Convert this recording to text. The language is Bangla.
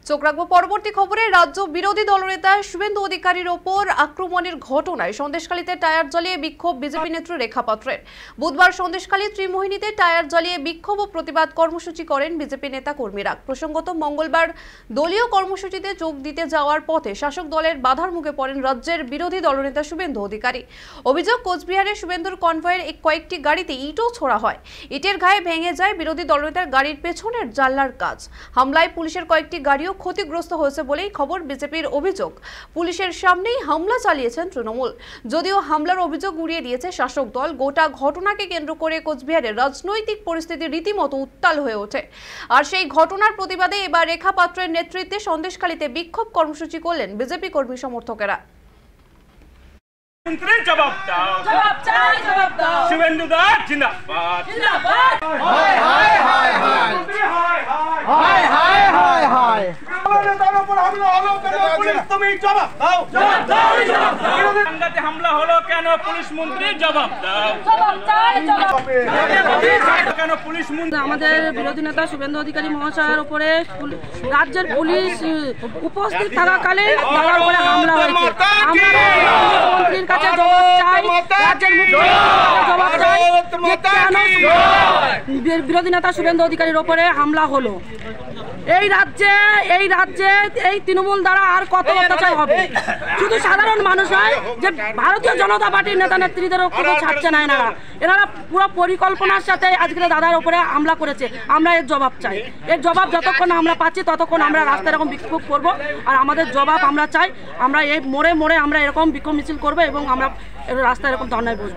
চোখ রাখবো পরবর্তী খবরে। রাজ্য বিরোধী দলনেতা শুভেন্দু অধিকারীর ওপর আক্রমণের ঘটনায় সন্দেশখালীতে টায়ার জ্বালিয়ে বিক্ষোভ বিজেপি নেত্রী রেখা পাত্রের। বুধবার সন্দেশখালী ত্রিমোহিনীতে টায়ার জ্বালিয়ে বিক্ষোভ ও প্রতিবাদ কর্মসূচি করেন বিজেপি নেতা কর্মীরা। প্রসঙ্গত, মঙ্গলবার দলীয় কর্মসূচিতে যোগ দিতে যাওয়ার পথে শাসক দলের বাধার মুখে পড়েন রাজ্যের বিরোধী দলনেতা শুভেন্দু অধিকারী। অভিযোগ, কোচবিহারে শুভেন্দুর কনভয়ের কয়েকটি গাড়িতে ইটও ছোড়া হয়। ইটের ঘায়ে ভেঙে যায় বিরোধী দলনেতার গাড়ির পেছনের জানলার কাচ। হামলায় পুলিশের কয়েকটি গাড়িও ক্ষতিগ্রস্ত হয়েছে বলেই খবর। বিজেপির অভিযোগ, পুলিশের সামনেই হামলা চালিয়েছেন তৃণমূল। যদিও হামলার অভিযোগ উড়িয়ে দিয়েছে শাসক দল। গোটা ঘটনাকে কেন্দ্র করে কোচবিহারের রাজনৈতিক পরিস্থিতি রীতিমতো উত্তাল হয়ে ওঠে। আর সেই ঘটনার প্রতিবাদে এবার রেখা পাত্রের নেতৃত্বে সন্দেশখালীতে বিক্ষোভ কর্মসূচি করলেন বিজেপি কর্মী সমর্থকেরা। জবাব দাও, জবাব চাই, জবাব দাও। শুভেন্দু দা জিন্দাবাদ, জিন্দাবাদ। হায় হায় হায় হায় হায় হায় হায় হায়। নেতার উপর হামলা হলো কেন? পুলিশ তুমি জবাব দাও, জবাব দাও, জবাব দাও। সাংঘাতিক হামলা হলো কেন? পুলিশ মন্ত্রী জবাব দাও, জবাব চাই, জবাব কেন? পুলিশ মন্ত্রী আমাদের বিরোধী নেতা শুভেন্দু অধিকারী মহাশয়ের উপরে রাজ্যের পুলিশ উপস্থিত থাকাকালে তার উপরে হামলা হয়েছে। আমরা মন্ত্রীর কাছে জবাব চাই, রাজ্যের মুখ্যমন্ত্রীর জবাব চাই কেন বিরোধী নেতা শুভেন্দু অধিকারীর উপরে হামলা হলো। এই রাজ্যে এই তৃণমূল দ্বারা আর কত অত্যাচার হবে? শুধু সাধারণ মানুষ নয়, যে ভারতীয় জনতা পার্টির নেতা নেত্রীদের কোনো ছাড়ছে না। এনারা পুরো পরিকল্পনার সাথে আজকে দাদার উপরে হামলা করেছে। আমরা এর জবাব চাই। এর জবাব যতক্ষণ আমরা পাচ্ছি ততক্ষণ আমরা রাস্তায় এরকম বিক্ষোভ করব। আর আমাদের জবাব আমরা চাই। আমরা এই মোড়ে মোড়ে আমরা এরকম বিক্ষোভ মিছিল করবো এবং আমরা রাস্তায় এরকম ধর্নায় বসবো।